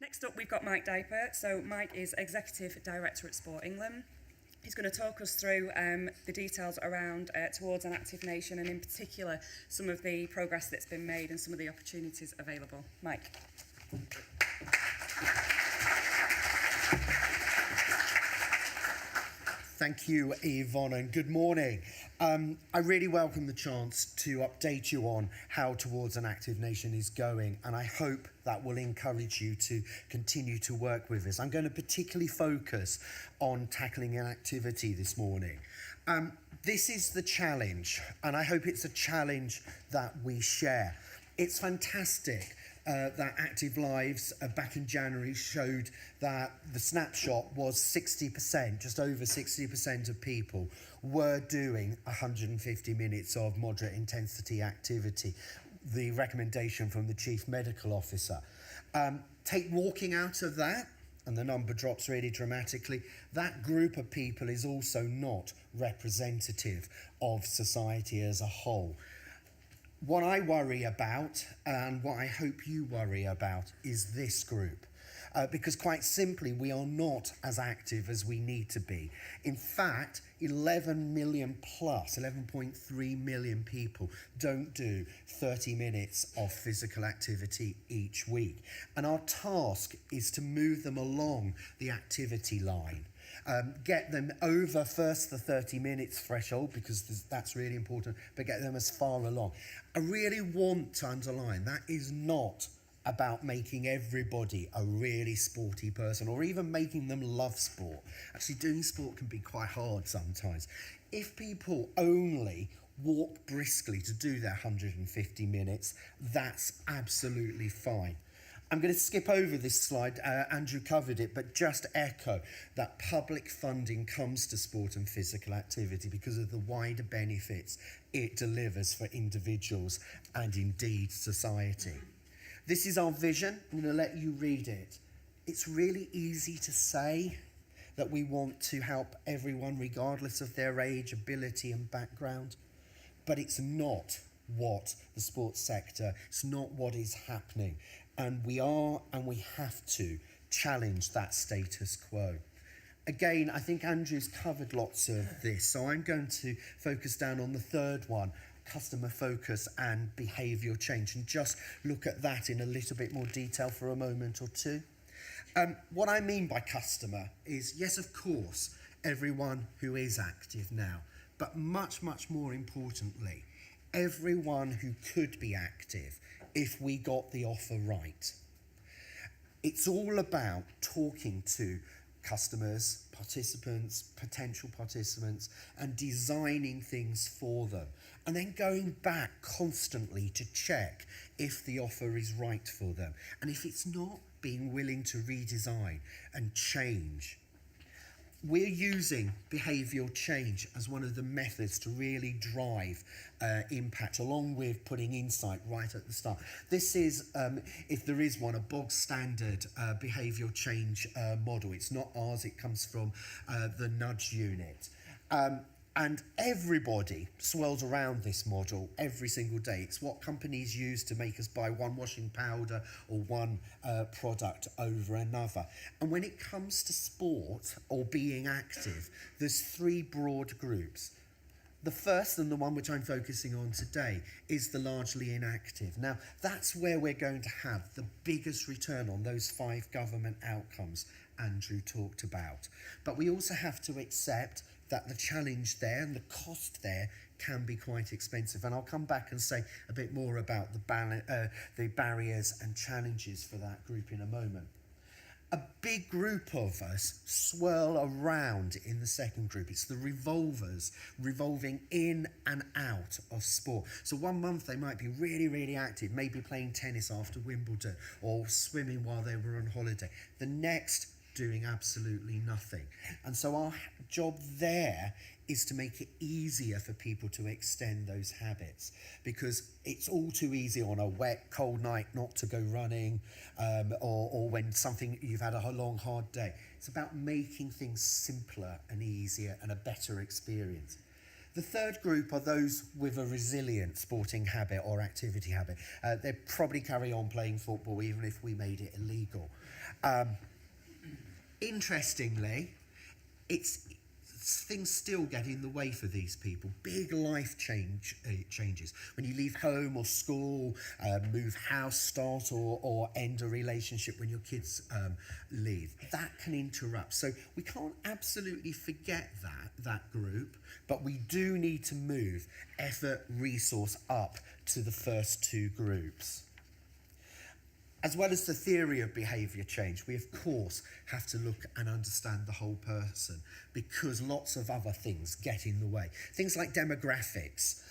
Next up, we've got Mike Diaper. So Mike is Executive Director at Sport England. He's going to talk us through the details around Towards an Active Nation, and in particular, some of the progress that's been made and some of the opportunities available. Mike. Thank you, Yvonne, and good morning. I really welcome the chance to update you on how Towards an Active Nation is going, and I hope that will encourage you to continue to work with us. I'm going to particularly focus on tackling inactivity this morning. This is the challenge, and I hope it's a challenge that we share. It's fantastic that Active Lives back in January showed that the snapshot was 60%, just over 60% of people were doing 150 minutes of moderate intensity activity, the recommendation from the Chief Medical Officer. Take walking out of that, and the number drops really dramatically. That group of people is also not representative of society as a whole. What I worry about, and what I hope you worry about, is this group. Because quite simply, we are not as active as we need to be. In fact, 11 million plus, 11.3 million people don't do 30 minutes of physical activity each week. And our task is to move them along the activity line. Get them over first the 30 minutes threshold, because that's really important, but get them as far along. I really want to underline that is not about making everybody a really sporty person or even making them love sport. Actually, doing sport can be quite hard sometimes. If people only walk briskly to do their 150 minutes, that's absolutely fine. I'm going to skip over this slide, Andrew covered it, but just echo that public funding comes to sport and physical activity because of the wider benefits it delivers for individuals and indeed society. This is our vision. I'm going to let you read it. It's really easy to say that we want to help everyone regardless of their age, ability and background, but it's not what the sports sector, it's not what is happening. And we are and we have to challenge that status quo. Again, I think Andrew's covered lots of this, so I'm going to focus down on the third one, customer focus and behavioural change, and just look at that in a little bit more detail for a moment or two. What I mean by customer is, yes, of course, everyone who is active now, but much, much more importantly, everyone who could be active if we got the offer right. It's all about talking to customers, participants, potential participants, and designing things for them. And then going back constantly to check if the offer is right for them. And if it's not, being willing to redesign and change. We're using behavioural change as one of the methods to really drive impact, along with putting insight right at the start. This is, if there is one, a bog standard behavioural change model. It's not ours, it comes from the Nudge unit. And everybody swirls around this model every single day. It's what companies use to make us buy one washing powder or one product over another. And when it comes to sport or being active, there's three broad groups. The first, and the one which I'm focusing on today, is the largely inactive. Now, that's where we're going to have the biggest return on those 5 government outcomes Andrew talked about. But we also have to accept that the challenge there and the cost there can be quite expensive. And I'll come back and say a bit more about the barriers and challenges for that group in a moment. A big group of us swirl around in the second group. It's the revolvers, revolving in and out of sport. So one month they might be really, really active, maybe playing tennis after Wimbledon or swimming while they were on holiday. The next, doing absolutely nothing. And so our job there is to make it easier for people to extend those habits, because it's all too easy on a wet, cold night not to go running, or when you've had a long, hard day. It's about making things simpler and easier and a better experience. The third group are those with a resilient sporting habit or activity habit. They'd probably carry on playing football even if we made it illegal. Interestingly, it's things still get in the way for these people. Big life changes. When you leave home or school, move house, start or end a relationship when your kids leave, that can interrupt. So we can't absolutely forget that group, but we do need to move effort, resource up to the first two groups. As well as the theory of behaviour change, we of course have to look and understand the whole person, because lots of other things get in the way. Things like demographics.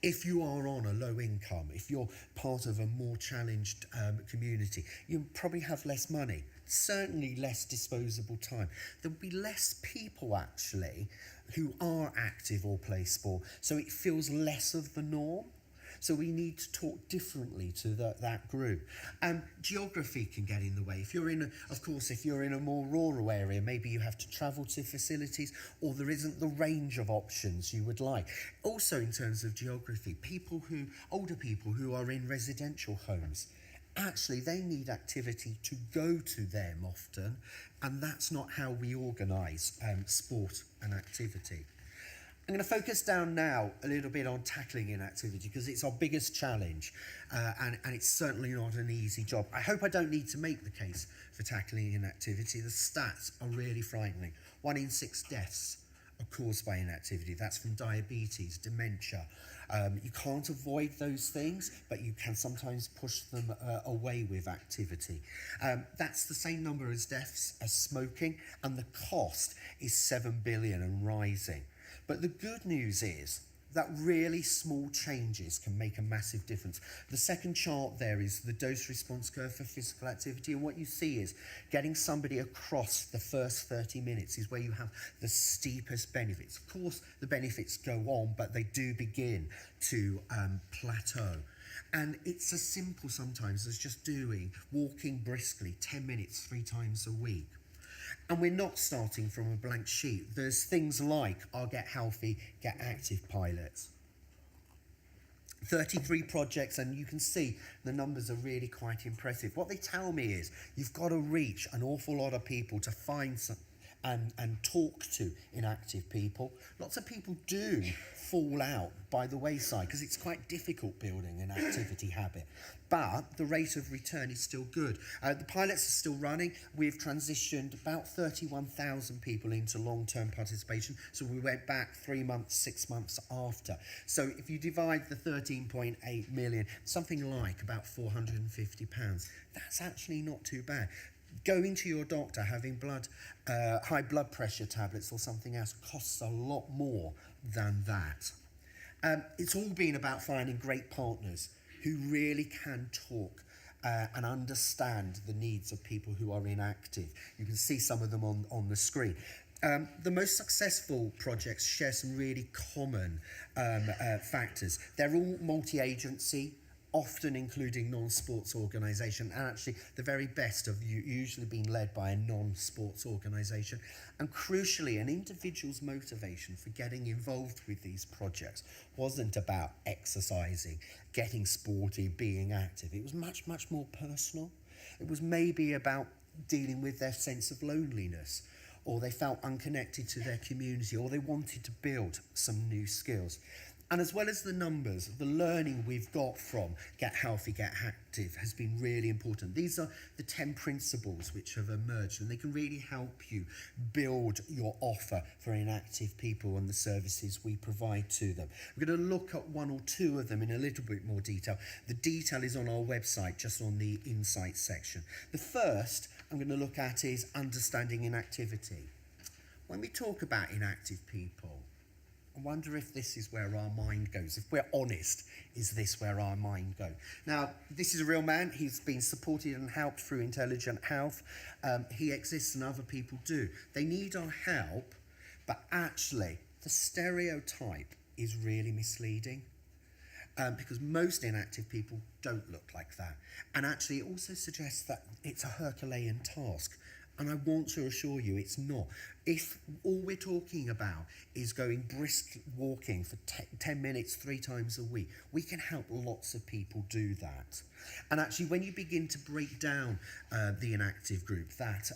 If you are on a low income, if you're part of a more challenged community, you probably have less money, certainly less disposable time. There'll be less people actually who are active or play sport, so it feels less of the norm. So we need to talk differently to that group. Geography can get in the way. If you're in a more rural area, maybe you have to travel to facilities, or there isn't the range of options you would like. Also, in terms of geography, older people who are in residential homes, actually they need activity to go to them often, and that's not how we organise sport and activity. I'm going to focus down now a little bit on tackling inactivity, because it's our biggest challenge, and it's certainly not an easy job. I hope I don't need to make the case for tackling inactivity. The stats are really frightening. 1 in 6 deaths are caused by inactivity. That's from diabetes, dementia. You can't avoid those things, but you can sometimes push them away with activity. That's the same number as deaths as smoking, and the cost is $7 billion and rising. But the good news is that really small changes can make a massive difference. The second chart there is the dose response curve for physical activity, and what you see is getting somebody across the first 30 minutes is where you have the steepest benefits. Of course, the benefits go on, but they do begin to plateau. And it's as simple sometimes as just walking briskly 10 minutes 3 times a week. And we're not starting from a blank sheet. There's things like our Get Healthy, Get Active pilots. 33 projects, and you can see the numbers are really quite impressive. What they tell me is you've got to reach an awful lot of people to find some and talk to inactive people. Lots of people do fall out by the wayside because it's quite difficult building an activity habit. But the rate of return is still good. The pilots are still running. We've transitioned about 31,000 people into long-term participation. So we went back 3 months, 6 months after. So if you divide the 13.8 million, something like about £450, that's actually not too bad. Going to your doctor, having high blood pressure tablets or something else costs a lot more than that. It's all been about finding great partners who really can talk and understand the needs of people who are inactive. You can see some of them on the screen. The most successful projects share some really common factors. They're all multi-agency, often including non-sports organisation, and actually the very best have usually been led by a non-sports organisation. And crucially, an individual's motivation for getting involved with these projects wasn't about exercising, getting sporty, being active. It was much, much more personal. It was maybe about dealing with their sense of loneliness, or they felt unconnected to their community, or they wanted to build some new skills. And as well as the numbers, the learning we've got from Get Healthy, Get Active has been really important. These are the 10 principles which have emerged, and they can really help you build your offer for inactive people and the services we provide to them. We're going to look at 1 or 2 of them in a little bit more detail. The detail is on our website, just on the Insights section. The first I'm going to look at is understanding inactivity. When we talk about inactive people, I wonder if this is where our mind goes. If we're honest, is this where our mind goes? Now, this is a real man. He's been supported and helped through Intelligent Health. He exists and other people do. They need our help, but actually, the stereotype is really misleading. Because most inactive people don't look like that. And actually, it also suggests that it's a Herculean task. And I want to assure you it's not. If all we're talking about is going brisk walking for 10 minutes 3 times a week, we can help lots of people do that. And actually, when you begin to break down the inactive group, that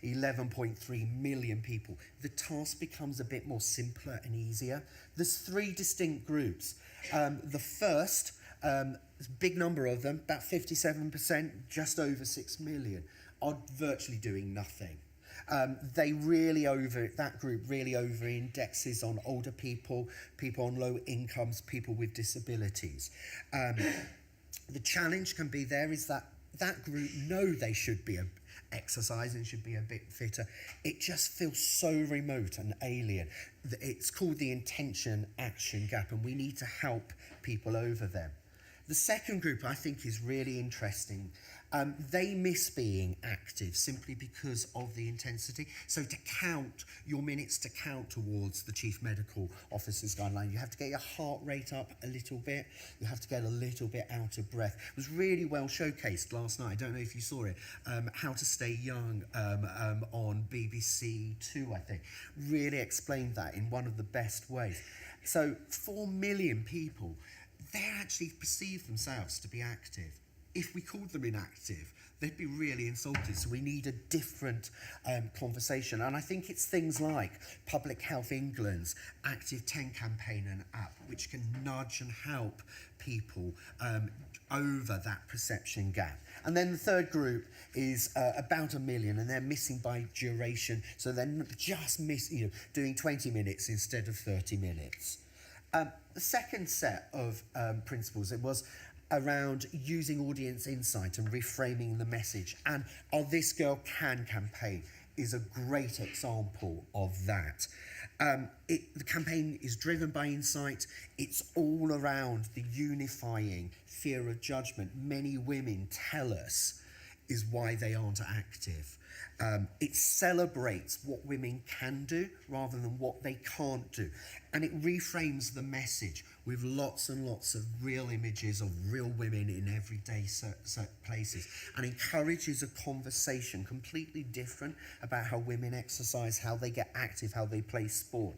11.3 million people, the task becomes a bit more simpler and easier. There's 3 distinct groups. The first, big number of them, about 57%, just over 6 million, are virtually doing nothing. That group really over indexes on older people, people on low incomes, people with disabilities. The challenge can be there is that group know they should be exercising, should be a bit fitter. It just feels so remote and alien. It's called the intention action gap, and we need to help people over them. The second group I think is really interesting. They miss being active simply because of the intensity. So to count your minutes to count towards the Chief Medical Officer's guideline, you have to get your heart rate up a little bit. You have to get a little bit out of breath. It was really well showcased last night. I don't know if you saw it. How to Stay Young on BBC Two, I think. Really explained that in one of the best ways. So 4 million people, they actually perceive themselves to be active. If we called them inactive, they'd be really insulted. So we need a different conversation. And I think it's things like Public Health England's Active 10 campaign and app, which can nudge and help people over that perception gap. And then the third group is about 1 million, and they're missing by duration. So they're just doing 20 minutes instead of 30 minutes. The second set of principles, it was around using audience insight and reframing the message. And our This Girl Can campaign is a great example of that. The campaign is driven by insight. It's all around the unifying fear of judgment many women tell us is why they aren't active. It celebrates what women can do rather than what they can't do. And it reframes the message with lots and lots of real images of real women in everyday places, and encourages a conversation completely different about how women exercise, how they get active, how they play sport.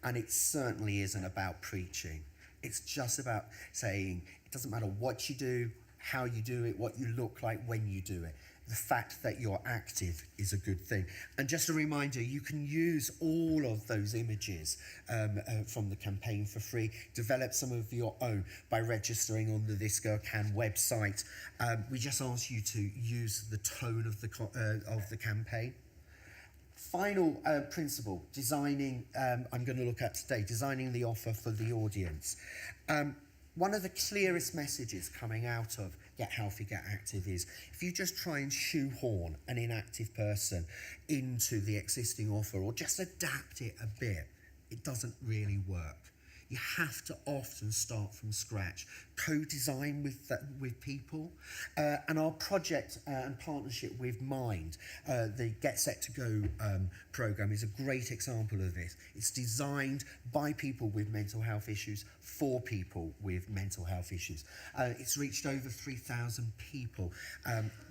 And it certainly isn't about preaching. It's just about saying it doesn't matter what you do, how you do it, what you look like when you do it. The fact that you're active is a good thing. And just a reminder, you can use all of those images from the campaign for free. Develop some of your own by registering on the This Girl Can website. We just ask you to use the tone of the campaign. Final principle, designing, I'm going to look at today, designing the offer for the audience. One of the clearest messages coming out of Get Healthy, Get Active is if you just try and shoehorn an inactive person into the existing offer or just adapt it a bit, it doesn't really work. You have to often start from scratch, co-design with people. And our project and partnership with Mind, the Get Set to Go programme, is a great example of this. It's designed by people with mental health issues for people with mental health issues. It's reached over 3,000 people,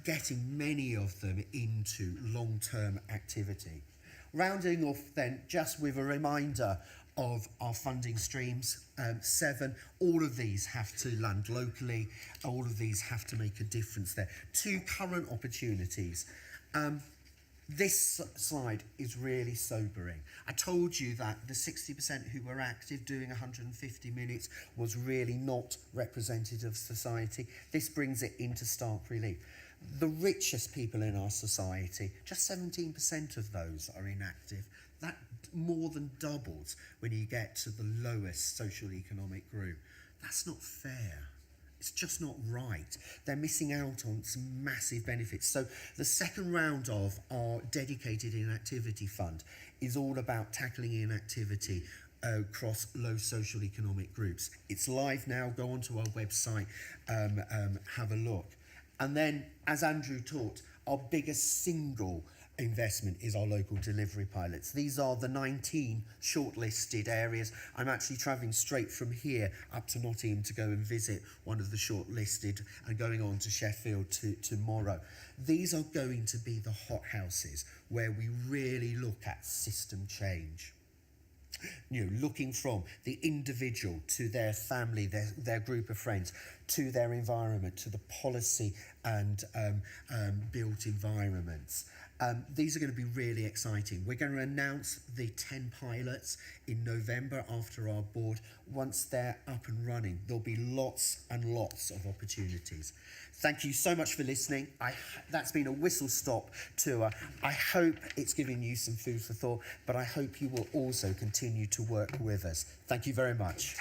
getting many of them into long-term activity. Rounding off then, just with a reminder of our funding streams, 7, all of these have to land locally, all of these have to make a difference there. 2 current opportunities. This slide is really sobering. I told you that the 60% who were active doing 150 minutes was really not representative of society. This brings it into stark relief. The richest people in our society, just 17% of those are inactive. That more than doubles when you get to the lowest social economic group. That's not fair. It's just not right. They're missing out on some massive benefits. So the second round of our dedicated inactivity fund is all about tackling inactivity across low social economic groups. It's live now. Go onto our website, have a look. And then, as Andrew taught, our biggest single investment is our local delivery pilots. These are the 19 shortlisted areas. I'm actually travelling straight from here up to Nottingham to go and visit one of the shortlisted and going on to Sheffield tomorrow. These are going to be the hothouses where we really look at system change. You know, looking from the individual to their family, their group of friends, to their environment, to the policy and built environments. These are going to be really exciting. We're going to announce the 10 pilots in November after our board. Once they're up and running, there'll be lots and lots of opportunities. Thank you so much for listening. That's been a whistle-stop tour. I hope it's given you some food for thought, but I hope you will also continue to work with us. Thank you very much.